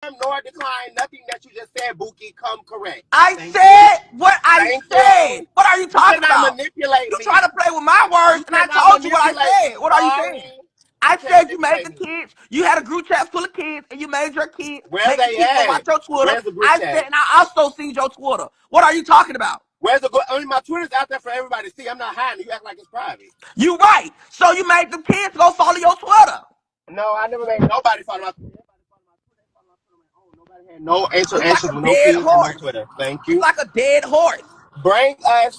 nor decline nothing that you just said, Buki. Come correct. I Thank said you. what I Thank said. you. What are you You talking cannot about? manipulate You try me. to play with my words, You and I cannot told you what I manipulate said. me. What are you saying? Sorry. You I can't said you made manipulate the me. kids. You had a group chat full of kids, and you made your kids Where's make the they kids go at? watch your Twitter. Where's the group I said, chat? and I also seen your Twitter. What are you talking about? Where's the? I mean, my Twitter's out there for everybody to see. I'm not hiding. You act like it's private. You right. So you made the kids go follow your Twitter. No, I never made nobody follow my Twitter. Nobody had no It's like answers a with no dead kids and no horse. Twitter. Thank It's you. like a dead horse. Bring us.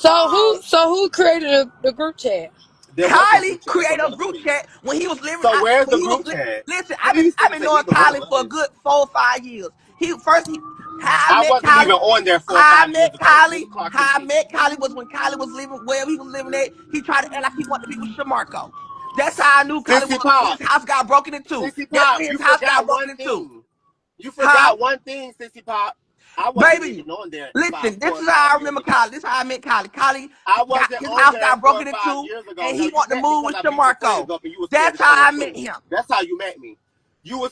So who created the group chat? There was no Kylie group chat. That's created a another group tweet. chat when he was living. So where's the group chat? Listen, Please I've send it been to knowing either one of Kylie for a us. good 4 or 5 years. How I I met wasn't even Kylie. on there 4 or How I 5 years met ago. Miss Kylie. Clark and How I P. met Kylie was when Kylie was living wherever he was living at. He tried to act like he wanted to be with Shamarco. That's how I knew Kylie Sissy was when Pop. his house got broken into. Sissy That's Pop, when his you house got forgot broken one into. thing. You Huh? forgot one thing, Sissy Pop. I wasn't Baby, even on there listen, four this or is five how I years remember ago. Kylie. This is how I met Kylie. Kylie I got wasn't his on house there got 4 or broken 5 into, years ago. and No, he you wanted to met me move because with I beat your friends Shamarco. up and you were scared That's to show how up I to met it. him. That's how you met me. You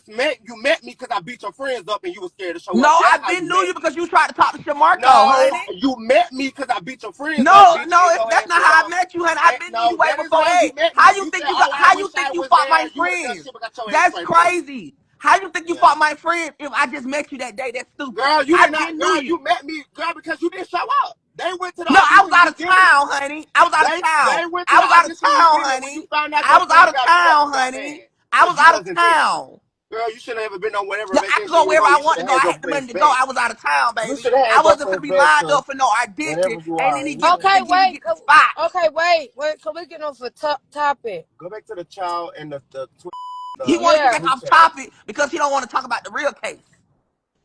met me because I beat your friends up and you were scared to show No, up. That's I how been you knew met you because me. you tried to talk to Shamarco, No, honey. you met me because I beat your friends up, No, bitch, no, and your that's ass not was how I on. met you, honey. I And been knew you no, way that is before how you that. met How me. you You think said, you got? "Oh, I How you wish think I you was fought there." my You was just friends? shit got your ass That's straight face. crazy. How you think you Yeah. fought my friends if I just met you that day? That's stupid. Girl, you I did not. been knew Girl, you. you met me, girl, because you didn't show up. They went to the No, I was audition out you of didn't. town, honey. I was out of town. They went to I the was out of audition you town, didn't. When you honey. found out I your was friends out of got beat up, you town, got honey. mad I because was you out of wasn't there. town. Girl, you should have ever been on whatever Yeah, I could vacation go you was wherever on. I You should want to have go. had I your had the money friends to go. back. I was out of town, You baby. should have I had your wasn't gonna friends be back, lined cause up for no audition, whenever you and are, then he you get know. Okay, and then he wait. get the spot. Okay, wait. Can we get off a topic? Go back to the child and He the want to get Yeah. back group off chat. topic because he don't want to talk about the real case.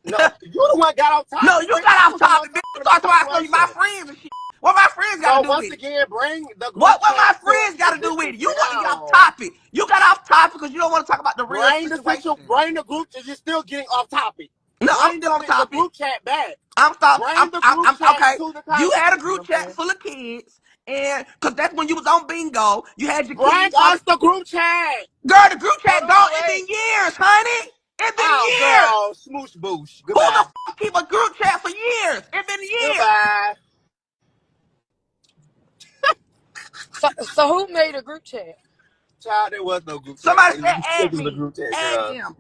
No, you the one got off No, topic, you bitch. got I off was the one topic, bitch. You talking about talked the about some of my situation. friends and shit. What my friends got to So do once with it? again, bring the group What chat my to friends got to do with it? existence You want to get off now. topic. You got off topic because you don't want to talk about the real situation. Bring the group chat. You're still getting off topic. No, I'm Bring still on the topic. group chat back. I'm stop. Bring the group I'm chat okay. to the You had a conversation. You know group what I'm chat saying? full of kids, and because that's when you was on bingo, you had your Bring kids trying to. us the group chat. Girl, the group Hold chat gone. on, It wait. been years, honey. It been Oh, years. girl, smoosh boosh. Who the Goodbye. fuck keep a group chat for years? It been years. Goodbye. So who made a group chat? Child, there was no group chat. Somebody And said you think add it was a me. group chat, Add girl. them.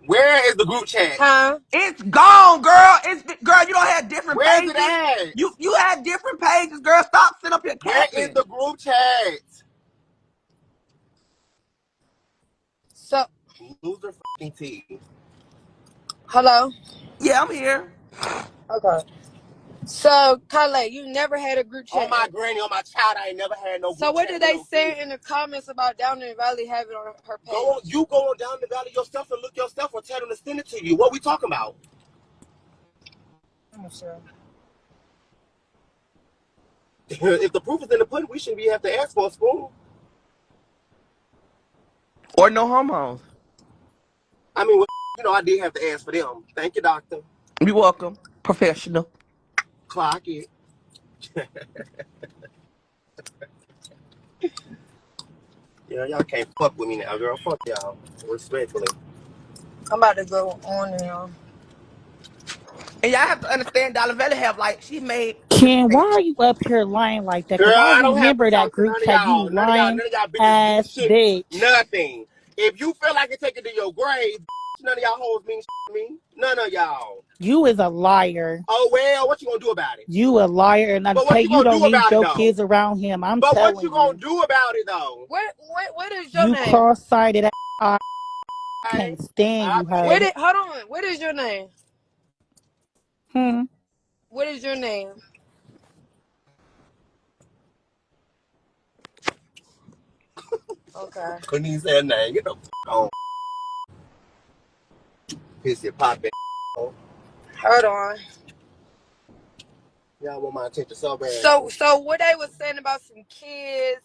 Where is the group chat? Huh? It's gone, girl. Girl, you don't have different Where's it pages. at? You had different pages, girl. Stop sitting up here Where is capping. the group chat? So Loser fucking T. hello. Yeah, I'm here. Okay. So Kale, you never had a group On chat. my granny, on my child, I ain't never had no So group what chat did with they no say in kids. the comments about Down in the Valley having on her Go page? on, you go on down the valley yourself and look yourself or tell them to send it to you. What we talking about? I'm sure. If the proof is in the pudding, we shouldn't be have to ask for a spoon. Or no hormones. I mean, I did have to ask for them. Thank you, doctor. You're welcome. Professional. Clock it. Yeah, y'all can't fuck with me now, girl. Fuck y'all. Respectfully. I'm about to go on now. And y'all have to understand Dollar Valley have like she made different Ken, why pages. are you up here lying like that? Girl, Because I I don't have to remember that talk to group none of chat, you y'all. lying None of y'all business do ass shit. bitch. Nothing. If you feel like it, take it to your grave. None of y'all hoes mean shit to me. None of y'all. You is a liar. Oh well, what you gonna do about it? You a liar, and I But tell what you you, you gonna don't do need about it your though? kids around him. I'm But what you telling gonna you. do about it though? What is your You name? cross-sided ass. I Hey, can't stand I you, bet. hoe. Hold on. What is your name? Hmm. What is your name? Okay. Couldn't even say a name. Get the f on. Piss your pop ass. Hold on. Y'all want my attention so bad. So what they was saying about some kids,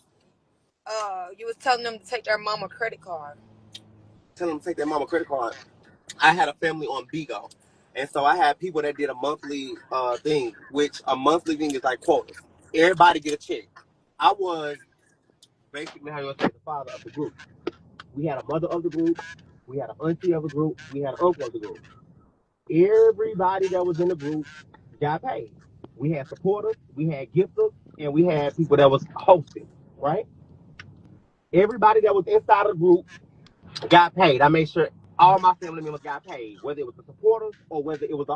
you was telling them to take their mama credit card. Tell them to take their mama credit card. I had a family on Bigo. And so I had people that did a monthly thing, which a monthly thing is like quotas. Everybody get a check. I was basically how you say the father of the group. We had a mother of the group, we had an auntie of a group, we had an uncle of the group. Everybody that was in the group got paid. We had supporters, we had gifters, and we had people that was hosting, right? Everybody that was inside of the group got paid. I made sure all my family members got paid, whether it was the supporters or whether it was the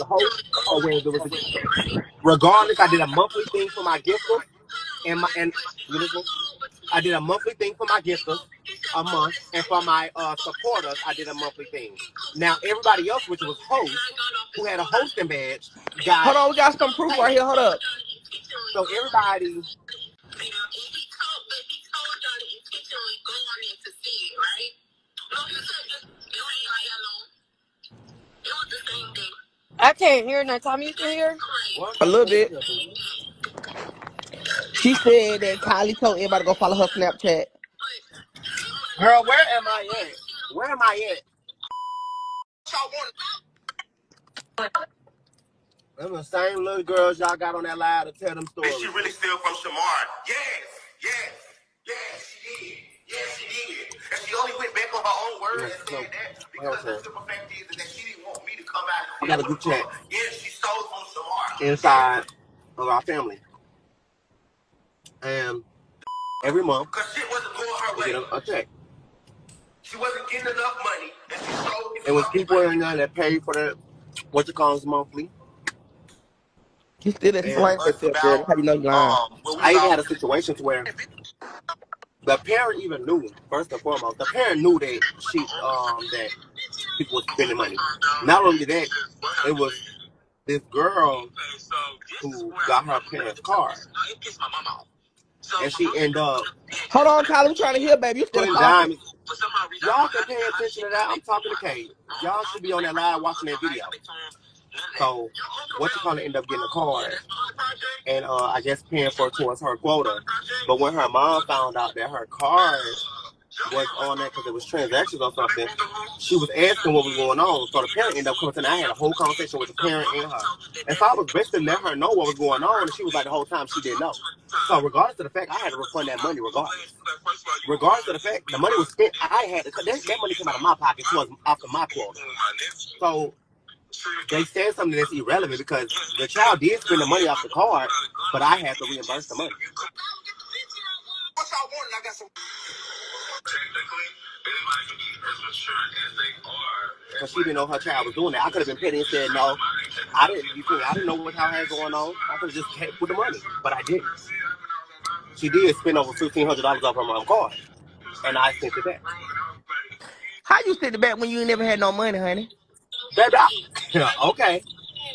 host or whether it was the gifters. Regardless, I did a monthly thing for my gifters and you listening? I did a monthly thing for my gifters a month, and for my supporters, I did a monthly thing. Now everybody else, which was hosts, who had a hosting badge, got Hold on, we got some proof paid. right here. Hold up. So everybody. I can't hear now. Tommy, you can hear? A little bit. She said that Kylie told everybody to go follow her Snapchat. Girl, where am I at? Where am I at? Them the same little girls y'all got on that live to tell them stories. Did she really steal from Shamar? Yes, she did. Yes, she did. And she only went back on her own word and said that because the simple fact is that she didn't want me to come out and say, I got a group chat. Yes, she stole from Shamar. Inside of our family. And every month, because shit wasn't going her way. Get a check. She wasn't getting enough money, and she stole it. It was people in there that paid for the what you call monthly. You still explain yourself, girl. How you know you lying? I even had a situation to where the parent even knew. First and foremost, the parent knew that that people was spending money. Not only that, it was this girl who got her parents' card, and she ended up. Hold on, Kylie. We trying to hear, baby. You still Putting talking? diamonds. Y'all can pay attention to that. I'm talking to Kate. Y'all should be on that live watching that video. So, what you gonna end up getting a card, and I guess paying for it towards her quota. But when her mom found out that her card was on there because it was transactions or something, she was asking what was going on. So the parent ended up coming to me. I had a whole conversation with the parent and her. And so I was basically letting her know what was going on, and she was like the whole time she didn't know. So regardless of the fact, I had to refund that money regardless. Regardless of the fact, the money was spent. I had to, that money came out of my pocket, so it was off of my quota. So they said something that's irrelevant because the child did spend the money off the card, but I had to reimburse the money. Because she didn't know her child was doing that. I could have been petty and said, no, I didn't know what y'all had going on. I could have just kept with the money, but I didn't. She did spend over $1,500 off her mom's card, and I sent it back. How you send it back when you ain't never had no money, honey? Baby, okay.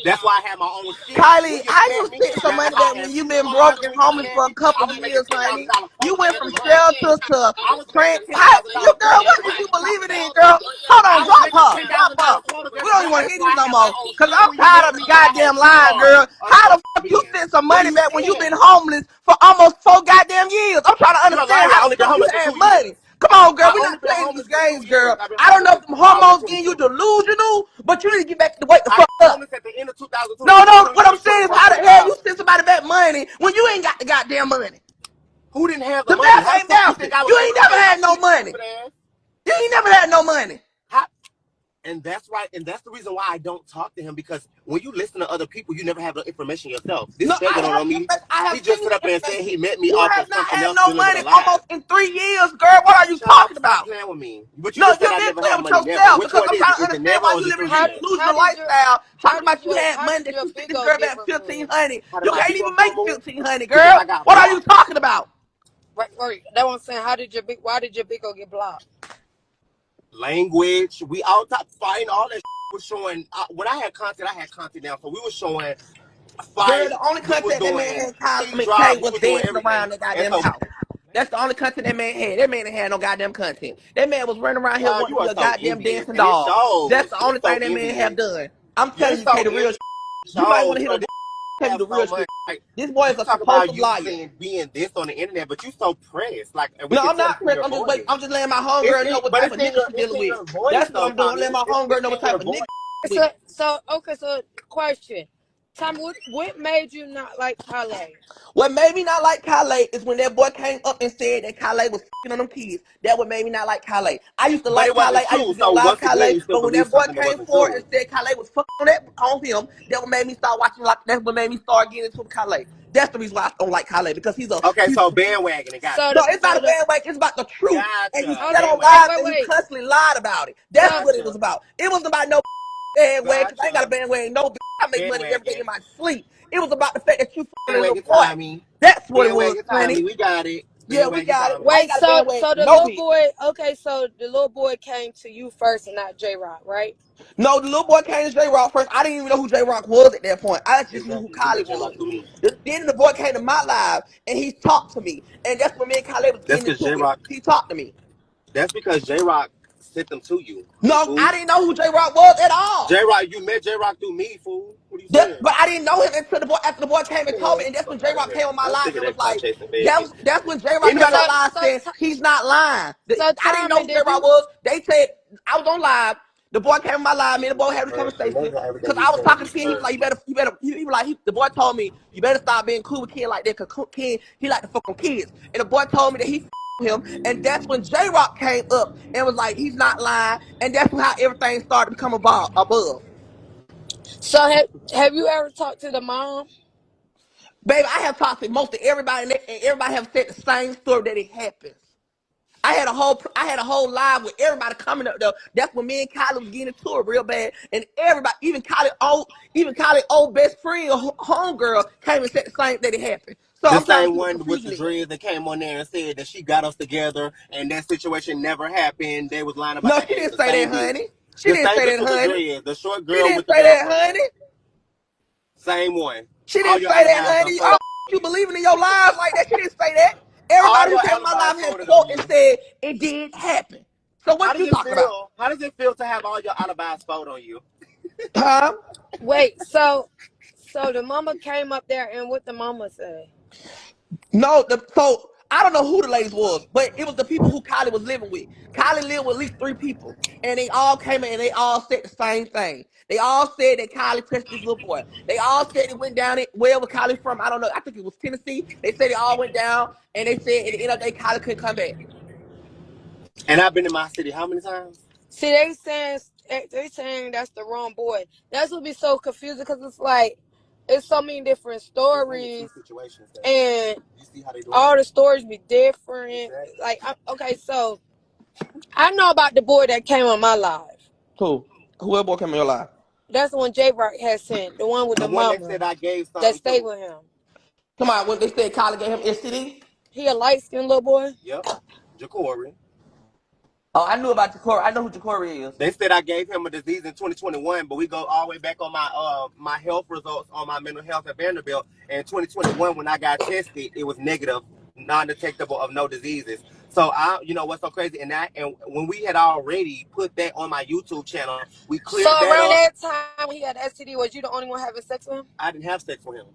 That's why I had my own shit. Kylie, When you how met you me, send some that's money why back I had when you been broke and $1,500 when you homeless met for a me. I couple was making years, honey? $10,000 You profit went from every month. shelters to I was making how you $10,000 girl, profit what every did you month. believe it in, girl? Hold on, I was drop making her. Drop her. $10,000 quota. We Guess don't even what? want to That's hear why this I no had my more. own Cause shit I'm when you tired met of the me. I had goddamn two lying, cars, girl. a How truck, the fuck you Ben. send some What do money you back when you stand? been homeless for almost 4 goddamn years? I'm trying to You're a understand liar. I how the only been fuck you homeless for had 2 years. money. Come on, girl. I We're only not been playing these homeless for games, 2 girl. years. I've been I don't homeless know if since them hormones getting you 2022. delusional, but you need to get back to wake the I fuck got up. homeless at the end of No, 2022. no, So what you I'm just put saying the is how the words hell you out. send somebody back money when you ain't got the goddamn money? Who didn't have the The money? math How the ain't fuck you think mathing. I was You able ain't to never pay my had no shit, money. stupid ass? You ain't never had no money. How? And that's right. And that's the reason why I don't talk to him, because when you listen to other people, you never have the information yourself. This No, I faggot don't have know the me. information. I He have just plenty stood of up and said he information. met me You off have of not something had else no dealing with money a lie. almost in 3 years, girl. What are you Shut up. talking Stop about? playing with me. But you No, just said you I been never playing had with money never. yourself Which because one I'm is trying it? to Is it understand never why or is you it living 3 this years? delusional lifestyle. how Talking did about you your had how money did that your you sent big this O girl get back removed? 1,500. How did You my can't big even old make get moved? 1,500, Because girl. I got What are you blocked. talking about? Right. That one saying how did your big why did your big O get blocked? Language. We all top fighting. All that was showing. When I had content now. So we were showing Girl, fights. the only We was content that man doing had, Kyle, I team mean, drives. Kay We was was doing dancing everything. around the And goddamn so, house. That's the only content that man had. That man ain't had no goddamn content. That man was running around here child, wanting you to be are a so goddamn envious. dancing And it dog. That's shows. the You're only so thing that man have envious. done. I'm You're telling you, so Kay, the real envious. shit. It You might want shows. to hear So the this tell you have the so real shit. much. Like, This boy you is a talk about compulsive you liar. saying being this on the internet, but you so pressed. Like, and we No, can I'm tell not it's in pressed. your I'm just voice. waiting. I'm just letting my homegirl know what But type of nigga she it's dealing in with. your voice That's what though, I'm doing. Tommy. Letting my homegirl It's know what in type your of voice. nigga she with. So question. Tommy, what made you not like Kale? What made me not like Kale is when that boy came up and said that Kale was fucking on them kids. That what made me not like Kale. I used to But like it Kale. wasn't I used true. to get on So live once again, Kale. you still But when believe that boy something that came wasn't forward and true. said Kale was fucking on him, that what made me start watching. Like that's what made me start getting into Kale. That's the reason why I don't like Kale because Okay, he's so bandwagon, it got So you. no, the it's not so a the bandwagon. It's about the truth. And he Gotcha. said hold on, on wait, live wait, and he wait. constantly lied about it. That's So what it was Gotcha. about. It wasn't about no bandwagon because I ain't got a Gotcha. bandwagon. No, I make money every day in Bandwagon. my sleep. It was about the fact that you fucking a little Bandwagon boy. Tommy. That's what it was, Bandwagon honey. Tommy. We got it. Yeah, we Bandwagon got it. I Tommy. ain't wait, got a bandwagon so for the no little bitch. boy, okay, so the little boy came to you first and not J Rock, right? No, the little boy came to J Rock first. I didn't even know who J Rock was at that point. I just knew who Exactly. He Kylie met J Rock was. through me. Then the boy came to my live and he talked to me. And that's when me and Kylie was That's getting because into J it. Rock. He talked to me. That's because J Rock sent them to you. You No, fool. I didn't know who J Rock was at all. J Rock, you met J Rock through me, fool. What are you saying? But I didn't know him until the boy after the boy came and told me, Man, and that's when fuck J out of Rock here. came on my I'm live sick and of was that clout like, chasing faggot. that's when J Rock came on Anybody? my So live so saying he's not lying. so I didn't know Tommy, who J did Rock you was. They said I was on live. The boy came on my live. Me and the boy had a Bro, conversation imagine everything because you I was saying talking be to Ken. He was slurred. like, you better. He was like, the boy told me you better stop being cool with Ken like that because Ken he like to fuck on kids. And the boy told me that he him, and that's when J Rock came up and was like, he's not lying, and that's how everything started to become above. so have you ever talked to the mom? Baby, I have talked to most of everybody, and everybody have said the same story that it happens. I had a whole live with everybody coming up though. That's when me and Kylie was getting into it real bad, and everybody, even Kylie old best friend, homegirl, came and said the same that it happened. So The I'm trying to same see what one with confusion the is. dreads that came on there and said that she got us together and that situation never happened. They was lying about No, the she age. didn't The say same that, bitch. honey. She The didn't same say bitch that, with the honey. dreads. The short She girl didn't with the say that, girlfriend. honey. Same one. She All didn't your say that, alibis honey. unfolded. You believing in your lies like that? She didn't say that. All Everybody who your came to my alibis live here folded on quote and you. said it did happen. So How what does you it talking about? feel? How does it feel to have all your alibis fold on you? Huh? Wait, so the mama came up there and what the mama said? No, so I don't know who the ladies was, but it was the people who Kylie was living with. Kylie lived with at least 3 people, and they all came in and they all said the same thing. They all said that Kylie touched this little boy. They all said it went down it wherever Kylie from. I don't know. I think it was Tennessee. They said it all went down, and they said at the end of the day Kylie couldn't come back. And I've been in my city how many times? See, they saying that's the wrong boy. That's what be so confusing because it's like it's so many different There's only two stories situations that and you see how they doing all it. the stories be different. Exactly. Like, okay, so I know about the boy that came on my live. Who? Whoever boy came in your life. That's the one J Rock had sent, the one with The the one that mama said I gave that something stayed to. with him. Come on, when they said Kylie gave him STD. He a light skinned little boy. Yep. Jacory. Oh, I knew about Jacory. I know who Jacory is. They said I gave him a disease in 2021, but we go all the way back on my health results on my mental health at Vanderbilt. In 2021, when I got tested, it was negative, non-detectable of no diseases. So what's so crazy, and when we had already put that on my YouTube channel, we So cleared that around up. that time when he had STD, was you the only one having sex with him? I didn't have sex with him.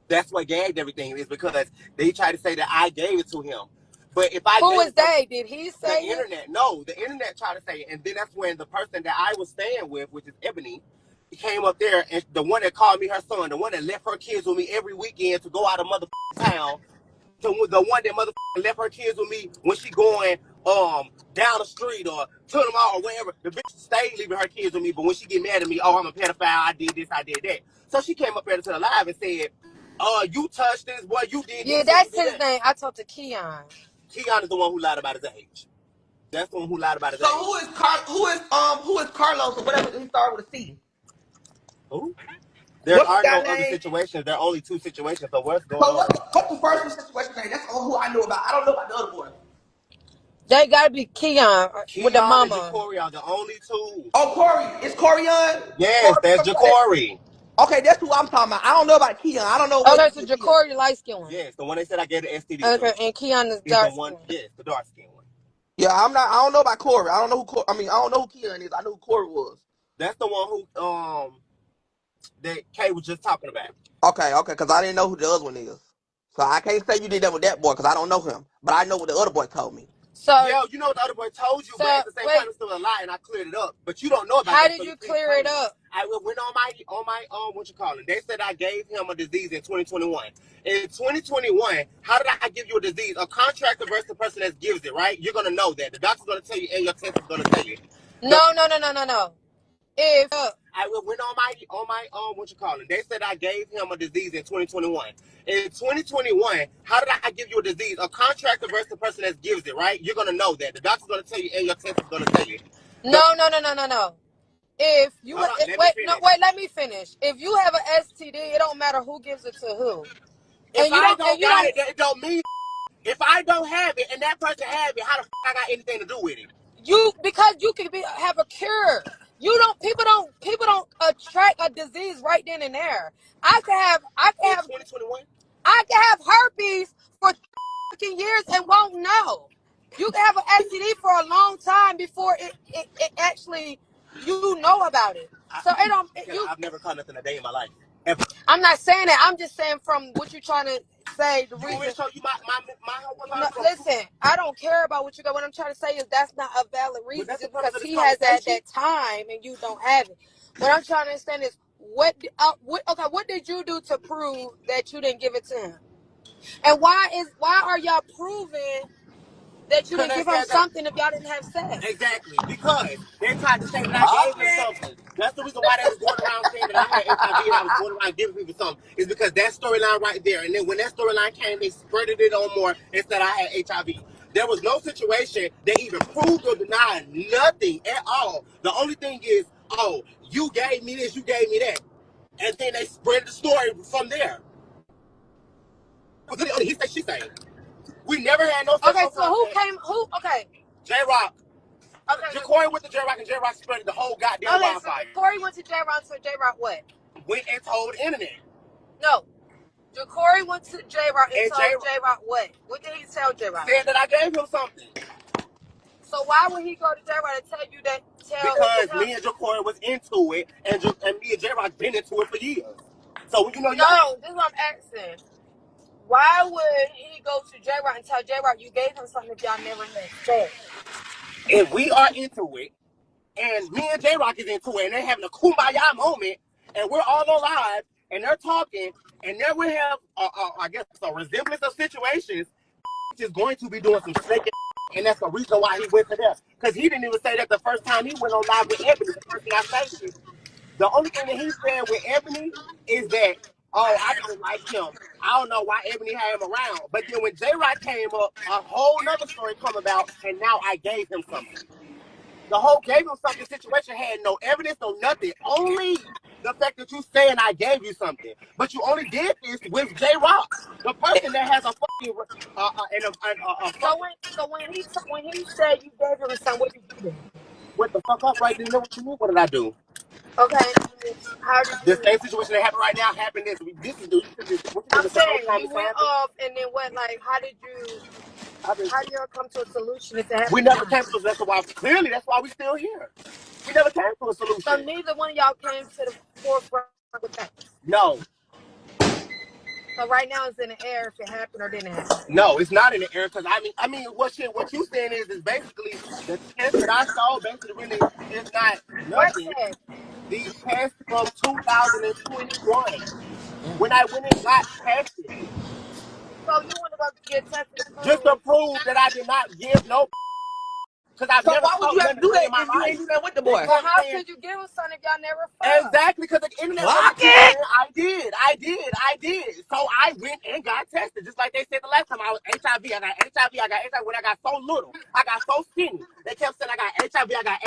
That's what gagged everything is because they tried to say that I gave it to him. But if I Who gave was it to they? Did he the say it? internet, no, the internet tried to say it. And then that's when the person that I was staying with, which is Ebony, he came up there and the one that called me her son, the one that left her kids with me every weekend to go out of town, the one that left her kids with me when she going down the street or to the mall or wherever. The bitch stayed leaving her kids with me, but when she get mad at me, oh, I'm a pedophile, I did this, I did that. So she came up there to the live and said, you touched this, boy, you did Yeah, this and you that's did his that. name. I talked to Keon. Keon is the one who lied about his age. That's the one who lied about his So age. who is Carlos or whatever he started with a C? Who? There What's the are guy no other name? situations. There are only two situations. So what's going So on? what's the first situation name? That's all who I know about. I don't know about the other boy. They gotta be Keon with the Keon and mama. Jacory are the only two. Oh, Corey. It's Corian? Yes, Corey, that's some boy that, Jacory. okay, that's who I'm talking about. I don't know about Keon. I don't know what Okay, to do so with Keon. Jacory light skinned one. Yes, the one they said I gave the STD Okay, to and Keon is is the dark one. skinned. Yes, the dark skin one. Yeah, I don't know about Corey. I don't know who Corey, I mean, I don't know who Keon is. I know who Corey was. That's the one who that Kay was just talking about. Okay, because I didn't know who the other one is. So I can't say you did that with that boy because I don't know him. But I know what the other boy told me. So, Yeah, you know what the other boy told you, but so at the same time wait, it's still a lie, and I cleared it up. But you don't know about how that, did so you you can't clear claim it it. up? I went on my what you call it? They said I gave him a disease in 2021. In 2021, how did I give you a disease? A contractor versus the person that gives it, right? You're gonna know that. The doctor's gonna tell you, and your test is gonna tell you. No. If I went on my what you call it? They said I gave him a disease in 2021. In 2021, how did I give you a disease? A contractor versus the person that gives it, right? You're gonna know that. The doctor's gonna tell you, and your test is gonna tell you. no. If you Hold on, let me finish. If you have an STD, it don't matter who gives it to who. If I don't got it, it don't mean. If I don't have it and that person have it, how the I got anything to do with it? Because you could have a cure. People don't attract a disease right then and there. I can have 2021. I can have herpes for years and won't know. You can have an STD for a long time before it actually you know about it. So it don't I've never caught nothing a day in my life. Ever. I'm not saying that. I'm just saying from what you're trying to say. The You reason. want me to show you my No, listen, I don't care about what you got. What I'm trying to say is that's not a valid reason just because he has that time and you don't have it. What I'm trying to understand is what did you do to prove that you didn't give it to him? And why are y'all proving that you didn't give him something if y'all didn't have sex? Exactly, because they tried to say that I gave him something. That's the reason why they was going around saying that I had HIV and I was going around giving people something. Is because that storyline right there. And then when that storyline came, they spreaded it on more and said I had HIV. There was no situation that even proved or denied nothing at all. The only thing is, oh, you gave me this, you gave me that. And then they spread the story from there. He said, she said. We never had no sexual contact. Okay. J-Rock. Okay. Jacory went to J-Rock and J-Rock spread the whole goddamn wildfire. So Jacory went to J-Rock, so J-Rock what? Went and told the internet. No. Jacory went to J-Rock and told J-Rock what? What did he tell J-Rock? Said that I gave him something. So why would he go to J-Rock and tell you that? Because me and Jacory was into it, and me and J-Rock been into it for years. So you know, no, this is what I'm asking. Why would he go to J-Rock and tell J-Rock you gave him something if y'all never had sex? If we are into it, and me and J-Rock is into it, and they're having a kumbaya moment, and we're all alive, and they're talking, and then we have, I guess, a resemblance of situations, is going to be doing some snaking, and that's the reason why he went to them. Because he didn't even say that the first time he went on live with Ebony, the first thing I stated. The only thing that he said with Ebony is that, oh, I don't like him. I don't know why Ebony had him around. But then when J-Rock came up, a whole nother story come about, and now I gave him something. The whole gave him something situation had no evidence, no nothing. Only the fact that you saying I gave you something. But you only did this with J-Rock, the person that has a fucking So when he said you gave him something, what did you do? What the fuck up right then? What you mean? What did I do? Okay, how did you? The same situation that happened right now happened. This is what you I'm think saying you went off, and then what? Like, how did you come to a solution if it happened? We never came to a solution. Clearly, that's why we still here. We never came to a solution. So neither one of y'all came to the forefront with that. No. So right now it's in the air if it happened or didn't happen. No, it's not in the air because I mean, what you saying is basically the test that I saw basically really is not nothing. The test from 2021 when I went and got tested. So you want to go get tested Just to prove that I did not give no. Because So why would you have to do that if you ain't do that with the boy? Well, how could you give him something if y'all never fucked? Exactly, because the internet Clock keep saying I did. So I went and got tested, just like they said the last time I was HIV. I got HIV. When I got so little, I got so skinny. They kept saying I got HIV. I got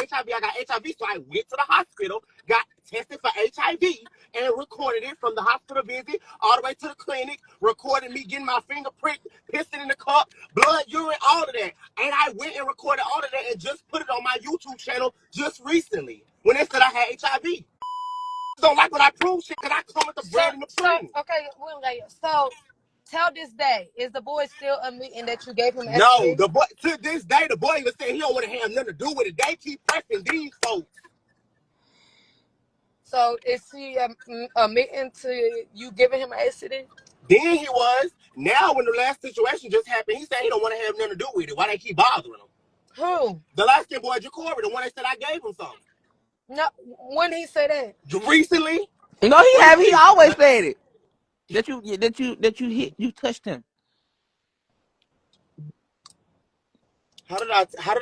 HIV. So I went to the hospital, got tested for HIV, and recorded it from the hospital visit all the way to the clinic. Recorded me getting my fingerprint, pissing in the cup, blood, urine, all of that. And I went and recorded all of that and just put it on my YouTube channel just recently when they said I had HIV. Don't like when I prove shit because I come with the bread and the cream. So till this day, is the boy still admitting that you gave him STD? No, the boy to this day, the boy even saying he don't want to have nothing to do with it. They keep pressing these folks. So is he admitting to you giving him an STD? Then he was. Now when the last situation just happened, he said he don't want to have nothing to do with it. Why they keep bothering him? Who? The light-skinned boy, Jacory, the one that said I gave him something. No, when he said that? Recently? No, he have. He Recently? always said it. You touched him. How did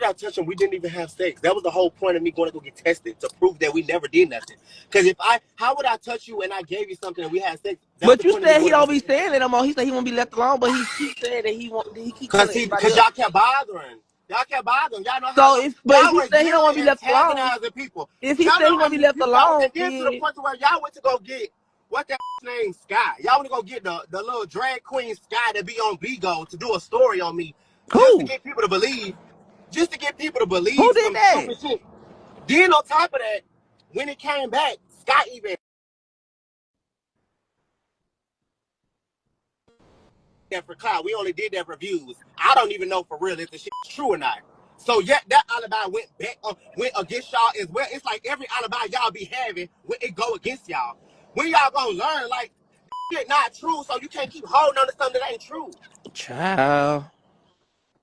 I touch him? We didn't even have sex. That was the whole point of me going to go get tested to prove that we never did nothing. Because how would I touch you and I gave you something and we had sex? That was the But you point of me said he going to go don't be get tested. saying it no more. He said he won't be left alone, but he keeps saying that he keep telling everybody Because else. y'all kept bothering. Y'all kept bothering. Y'all know how So y'all, if y'all he was said he don't literally want to be left alone, antagonizing people. if he Y'all said know he how want to be many left people y'all, alone, and then to the then point to where y'all went to go get, what that name, Sky. Y'all went to go get the little drag queen Sky to be on Bigo to do a story on me just to who get people to believe, who did some that? stupid shit. Then on top of that, when it came back, Sky even that for cloud. We only did that for views. I don't even know for real if the shit's true or not. So yeah, that alibi went back went against y'all as well. It's like every alibi y'all be having when it go against y'all. When y'all gonna learn like shit not true, so you can't keep holding on to something that ain't true. Child.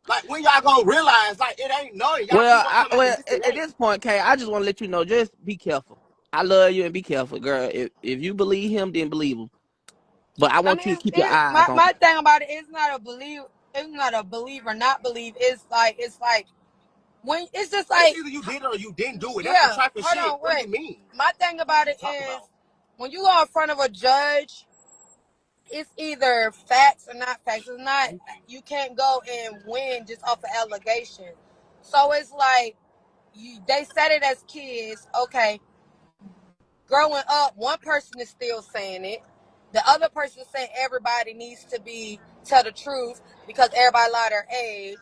Like when y'all gonna realize like it ain't none. Y'all Well, keep on talking about the this and at that. this point, Kay, I just want to let you know, just be careful. I love you and be careful, girl. If you believe him, then believe him. But I I want you mean, to keep your eyes on my him. thing about it is not a believe. It's not a believe or not believe. It's like when it's just It's like either you did it or you didn't do it. That's some yeah. trifling Hold shit. on, What do wait. you mean? My thing about it Talk is about. when you go in front of a judge, it's either facts or not facts. It's not. You can't go and win just off of allegation. So it's like they said it as kids. Okay, growing up, one person is still saying it. The other person is saying everybody needs to be tell the truth because everybody lie their age.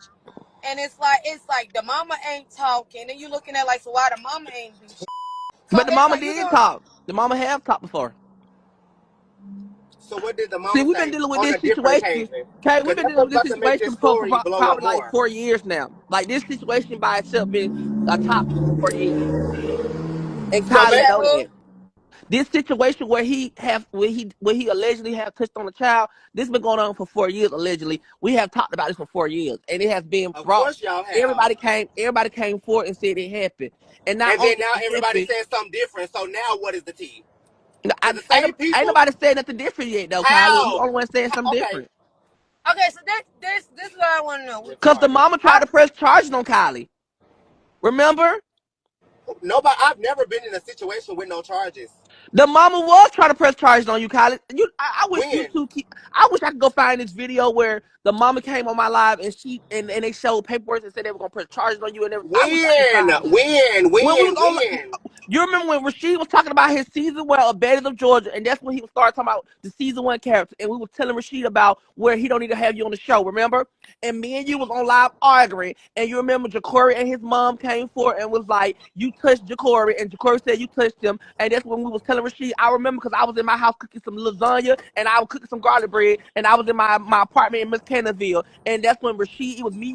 And it's like the mama ain't talking, and you looking at like so why the mama ain't do shit. So But the it's mama like you did doing. talk. The mama have talked before. So what did the See, mama we've been say dealing with on this a different situation. occasion? Okay, we've Because been that's dealing what's with this about to make situation this for story blow up probably like more. 4 years now. Like this situation by itself been a topic for 4 years, and So Kylie Yeah, know basically, who? that. This situation where he allegedly have touched on a child, this been going on for 4 years allegedly. We have talked about this for 4 years, and it has been of brought. course y'all have. Everybody came forward and said it happened, and not And then only now it everybody happened. saying something different. So now what is the tea? I, Because the same ain't people, nobody said nothing different yet though, Kylie. You the how? only one saying something Okay, different. Okay, so this is what I want to know. Cause the retarded. mama tried How, to press charges on Kylie. Remember? Nobody. I've never been in a situation with no charges. The mama was trying to press charges on you, Kylie. I wish you When? two keep. I wish I could go find this video where the mama came on my live and and they showed paperwork and said they were gonna press charges on you and everything. I wish I could When? find it. When? When we was When? on, When? you remember when Rasheed was talking about his season one of Baddies of Georgia, and that's when he was started talking about the season one character, and we were telling Rasheed about where he don't need to have you on the show. Remember? And me and you was on live arguing, and you remember Jacory and his mom came forward and was like, "You touched Jacory," and Jacory said you touched him, and that's when we was telling Rasheed. I remember because I was in my house cooking some lasagna, and I was cooking some garlic bread, and I was in my apartment in Miss Cannonville, and that's when Rasheed. It was me,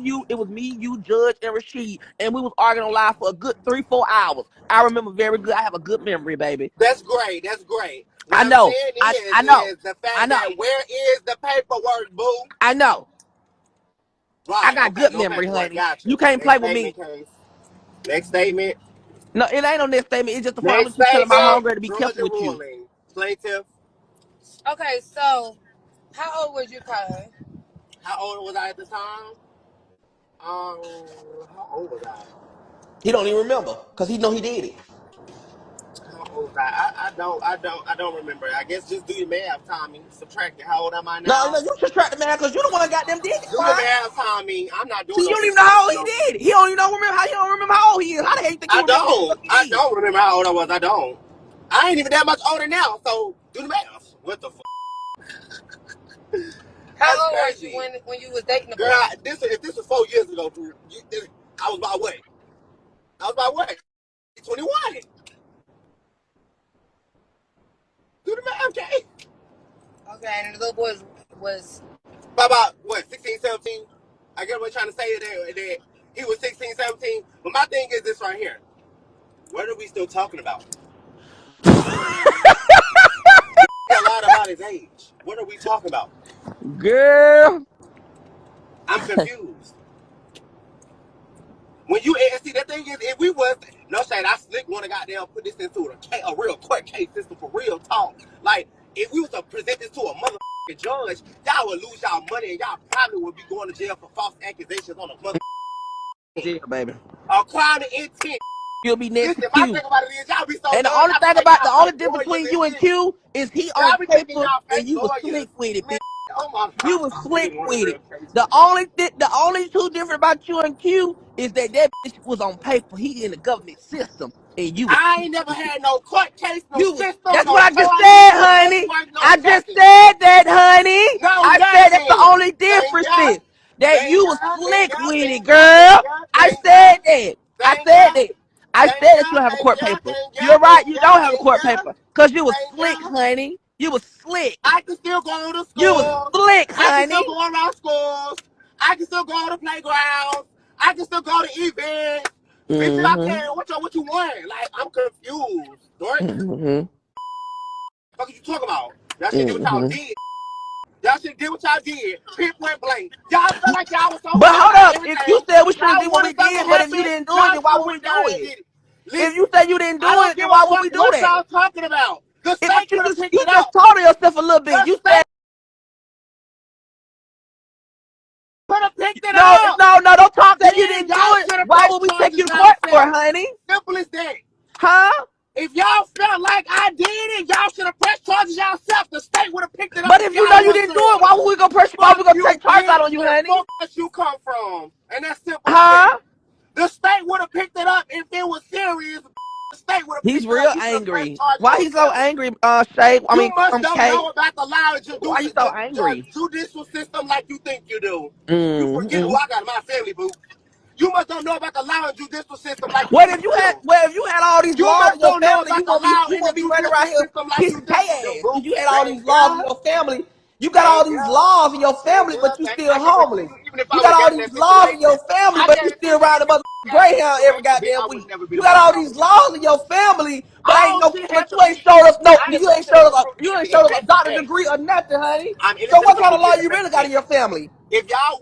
you, Judge, and Rasheed, and we was arguing on live for a good 3-4 hours. I remember very good. I have a good memory, baby. That's great. That's great. What I I'm know. saying I know. is the I fact know. that where is the paperwork, boo? I know. I Right. got Okay. good No memory, paperwork. honey. Gotcha. You can't Next play with statement, me. case. Next statement. No, it ain't on that statement. It's just the point. I'm Next just telling my statement. homegirl to be careful Georgia with you. ruling. Plaintiff. okay, so how old was you, Kai? How old was I at the time? How old was I? He don't even remember because he know he did it. How old was I don't remember. I guess just do your math, Tommy. Subtract it. How old am I No, now? you should track the man because you the one got them did it, Do your right? math, Tommy. I'm not See, doing you no don't even know how old subtraction. he No, did it. He don't even remember how he don't remember how old he is. How the hell you think he remember what the fuck he I did? don't remember how old I was. I don't. I ain't even that much older now. So do the math. What the fuck? How That's old was you crazy, when you was dating the girl. boy? If this was 4 years ago, I was about what? I was about what? 21. Do the math, okay? Okay, and the little boy was About what? 16, 17. I get what you're trying to say that he was 16, 17. But my thing is this right here. What are we still talking about? He lied about his age. What are we talking about? Girl. I'm confused. When you see the thing is, if we was no shade, I slick want to goddamn put this into a real court case system for real talk. Like if we was to present this to a motherfucking judge, y'all would lose y'all money and y'all probably would be going to jail for false accusations on a mother Jail, baby. a crime of intent. You'll be next to Listen, my Q. thing about it is y'all be so And the dumb. only Y'all be thing thinking about the y'all only fake difference lawyers between and you and shit. Q is he on Y'all be thinking paper y'all and fake you was lawyers. slick with it, Man, bitch. oh my You god, was I really slick want a with real it. case The today. only two different about you and Q is that bitch was on paper. He in the government system and you was I slick ain't never with it. had no court case, no You was, system, that's what no I just charges, said, no honey. paperwork, no I just nothing. said that, honey. No I said that's the nothing. only Thank difference ya. is that Thank you was ya. Thank slick ya. with it, Thank ya. Thank girl. ya. I Thank ya. said that. I Thank said ya. that. I said Thank ya. that you don't have a Thank court ya. paper. Thank ya. You're right. Thank You ya. don't have a Thank court ya. paper because you was Thank slick, ya. honey. You was slick. I can still go to You was school. slick, I can honey. still go around schools. I can still go to playgrounds. I can still go to events. Bitches, I Mm-hmm. can't. What you want? Like, I'm confused. What Mm-hmm. the fuck you talking about? Y'all should do what y'all Mm-hmm. did. Y'all should do what y'all did. Pinpoint blank. Y'all felt like y'all was so But hard hold about up. If you everything. said we should have Y'all did what we wanted something did, to but if you happen. didn't do it, Y'all then should why have would we went do down there and it? did it. If Listen, you say you didn't I do don't it, then give a why would fuck we do what that? y'all talking about. The But state could have picked you it just up. told yourself a little bit. The You said state could have picked it no, up. no. Don't talk. Say you Then didn't do y'all it. should have Why pressed would we take charges you to court for, yourself. honey? Simple as that. Huh? If y'all felt like I did it, y'all should have pressed charges yourself. The state would have picked it up But if if you y'all know you want didn't do it, to. why would we go press? Why Fuck we gonna you, take charge out bitch. on you, Where the honey? fuck else you come from? And that's simple as that. Huh? The state would have picked it up if it was serious. The state would have He's picked it up. real You should have pressed angry. charges Why he so yourself. angry? Shay. I You mean, must don't Kay. know about the law and Why you so angry? judicial system like you think you do. You forget who Mm-hmm. I got in my family, boo. You must don't know about the law and judicial system like you Well, think if you you had, do. well, if you had all these You laws in must your don't know family, about the law you and the won't be running judicial around here system like you kissing think you Kay do, ass. boo. If you had all Thank these laws in ya. your family, you got all Thank these ya. laws in your Thank family, ya. but you Thank still ya. homeless. Even if You I got would have all got in these that laws in situation, your family, I but you still guarantee you, riding a even if mother I got in that Greyhound every situation, bitch, goddamn I would week. never be You the got person all I these was today. laws in your family, All shit but had you to ain't be. showed us no, I am you ain't innocent showed us until proven you ain't guilty, and showed us a that's doctor that. degree or nothing, honey. I'm So innocent what until kind of proven law guilty, you and that's really got in that. your family? If y'all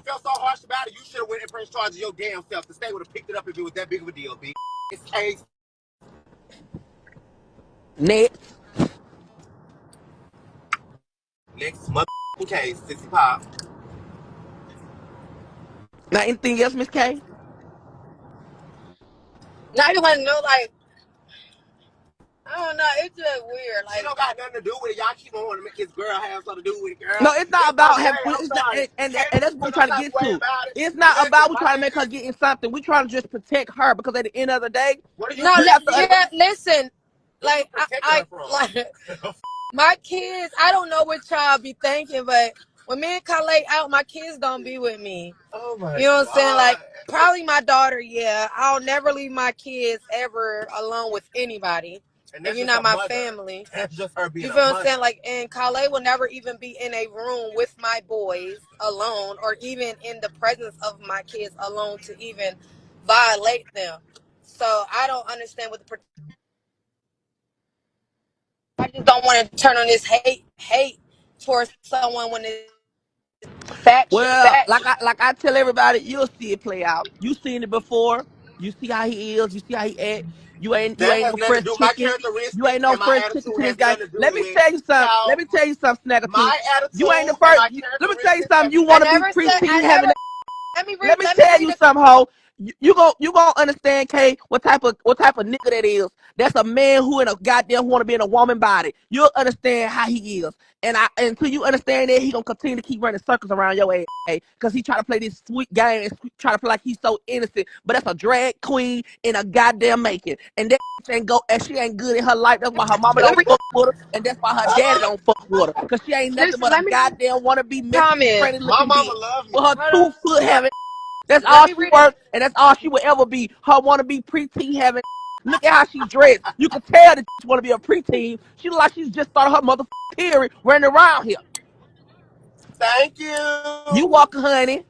felt so harsh about it, you should have went and pressed charges your damn self. The state would have picked it up if it was that big of a deal, bitch. It's case Next. next motherfucking case, Sissy Pop. Now anything else, Miss K? Now you want to know, like, I don't know. It's just weird. She Like, don't got nothing to do with it. Y'all keep on wanting to make this girl have something to do with it, girl. No, it's not It's about okay. having. I'm It's not, sorry. and that's what Feel we're no trying to type of get way to. about it. It's not Listen, about we my trying to thing make her is, get in something. We trying to just protect her because at the end of the day, what are you no, you have to. what yeah. Listen, are you like, protecting I her from? like my kids. I don't know what y'all be thinking, but when me and Khaled out, my kids don't be with me. Oh my You know what I'm saying? god. Like, probably my daughter. Yeah, I'll never leave my kids ever alone with anybody And if that's you're just not a my mother. family. That's just her being You a feel what I'm mother. saying? Like, and Khaled will never even be in a room with my boys alone, or even in the presence of my kids alone to even violate them. So I don't understand what the. I just don't want to turn on this hate towards someone when it's Well, factual. like I tell everybody, you'll see it play out. You seen it before. You see how he is. You see how he act. You That ain't has no nothing to fresh do. My chicken. You ain't characteristics no and my fresh chicken attitude to his has guy. nothing to do Let me with tell you something. how Let me tell you something, Snaggerty. my You ain't the attitude and first. my Let me tell you characteristics something. have You I want to be never said. preteen I having. never. Let me Let me tell read you the. something, ho. You gonna understand, Kay, what type of nigga that is. That's a man who in a goddamn want to be in a woman body. You'll understand how he is, and until you understand that, he gonna continue to keep running circles around your ass, because he try to play this sweet game and try to play like he's so innocent, but that's a drag queen in a goddamn making, and that ain't go, and she ain't good in her life. That's why her mama Let don't me fuck with her, and that's why her daddy don't fuck with her, because she ain't nothing listen. but a Let me read goddamn wanna be Mexican comment. pretty my looking mama bitch love me. with her Hold 2 foot having. That's on. Let all me she read it. worth, and that's all she will ever be. Her want to be preteen having. Look at how she dressed. You can tell that she want to be a preteen. She look like she's just started her motherfucking period running around here. Thank You you. walking, honey.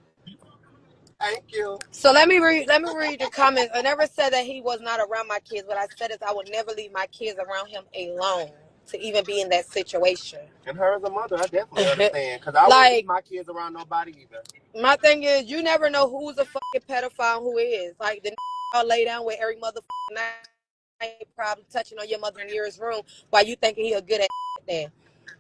Thank you. So let me read. Let me read the comments. I never said that he was not around my kids. What I said is I would never leave my kids around him alone. to even be in that situation. And her as a mother, I definitely understand. Because I wouldn't leave my kids around nobody either. My thing is, you never know who's a fucking pedophile and who is. Like, the y'all lay down with every motherfucking night, probably touching on your mother in nearest room while you thinking he a good at that.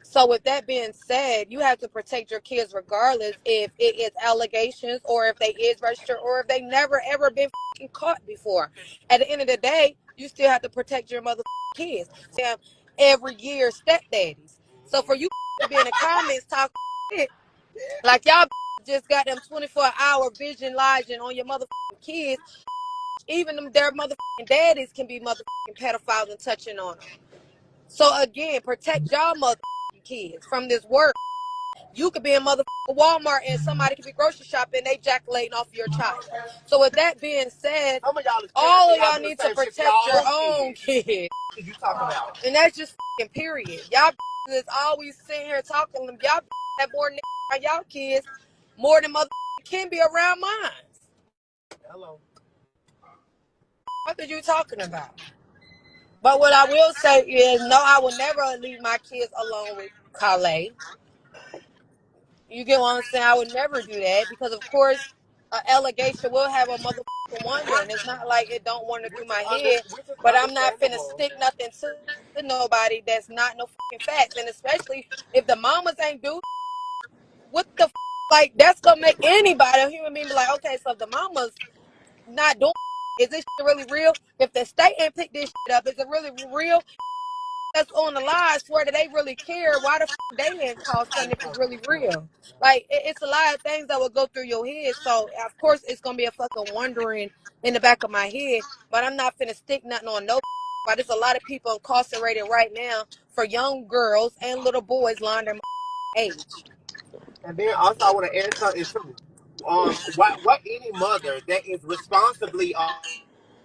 So with that being said, you have to protect your kids regardless if it is allegations or if they is registered or if they never ever been fucking caught before. At the end of the day, you still have to protect your motherfucking kids. So every year stepdaddies. So for you to be in the comments talking shit, like y'all just got them 24-hour visualizing on your motherfucking kids, even them their motherfucking daddies can be motherfucking pedophiles and touching on them. So again, protect y'all motherfucking kids from this work. You could be in motherfucking Walmart and somebody could be grocery shopping and they jaculating off your child. So with that being said, all of y'all need to protect your own kids. What you talking about? And that's just fucking period. Y'all is always sitting here talking to them. Y'all have more on y'all kids more than motherfucking can be around mine. Hello. What are you talking about? But what I will say is, no, I will never leave my kids alone with Kale. You get what I'm saying? I would never do that because, of course, an allegation will have a motherfucker wondering. It's not like it don't wander through my head, but I'm not finna stick nothing to nobody that's not no fucking facts. And especially if the mamas ain't do what the like, that's gonna make anybody, a human being, be like, okay, so if the mamas not doing, is this shit really real? If the state ain't picked this shit up, is it really real? That's on the line, I swear that they really care. Why the they didn't call something if it's really real? Like, it's a lot of things that will go through your head. So of course it's gonna be a fucking wondering in the back of my head. But I'm not finna stick nothing on no. But there's a lot of people incarcerated right now for young girls and little boys lying their age. And then also I want to add something too. What any mother that is responsibly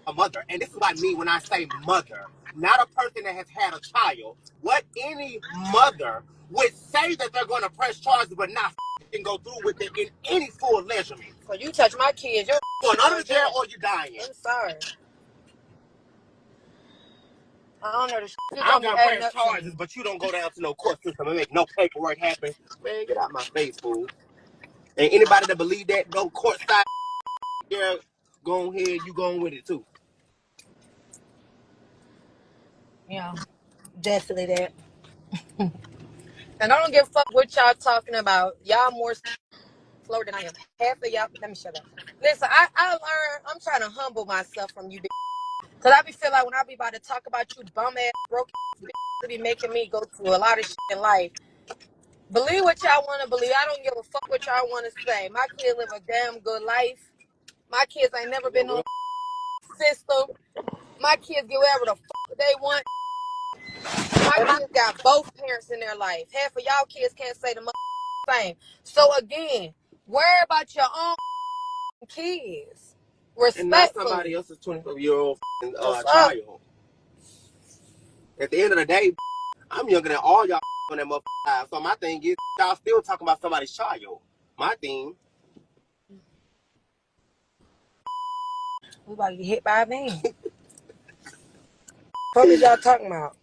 a mother, and this is what I mean when I say mother, not a person that has had a child. What any mother would say that they're going to press charges, but not go through with it in any full measurement. So you touch my kids, you're going under the jail or you dying. I'm sorry. I don't know the shit. I don't got press charges, but you don't go down to no court system and make no paperwork happen. Man, get out my face, fool. And anybody that believe that no court side, yeah, go ahead, you going with it too. Yeah, definitely that. And I don't give a fuck what y'all talking about. Y'all more slower than I am. Half of y'all, let me shut up. Listen, I learned, I'm trying to humble myself from you, because I be feel like when I be about to talk about you bum ass, broke ass, bitch, be making me go through a lot of shit in life. Believe what y'all want to believe. I don't give a fuck what y'all want to say. My kids live a damn good life. My kids ain't never been on system. My kids get whatever the fuck they want. My kids got both parents in their life. Half of y'all kids can't say the same. So again, worry about your own kids. Respectfully. And not somebody else's 24-year-old child. At the end of the day, I'm younger than all y'all on that motherfucker. So my thing is, y'all still talking about somebody's child. My thing. We about to get hit by a van. What is y'all talking about?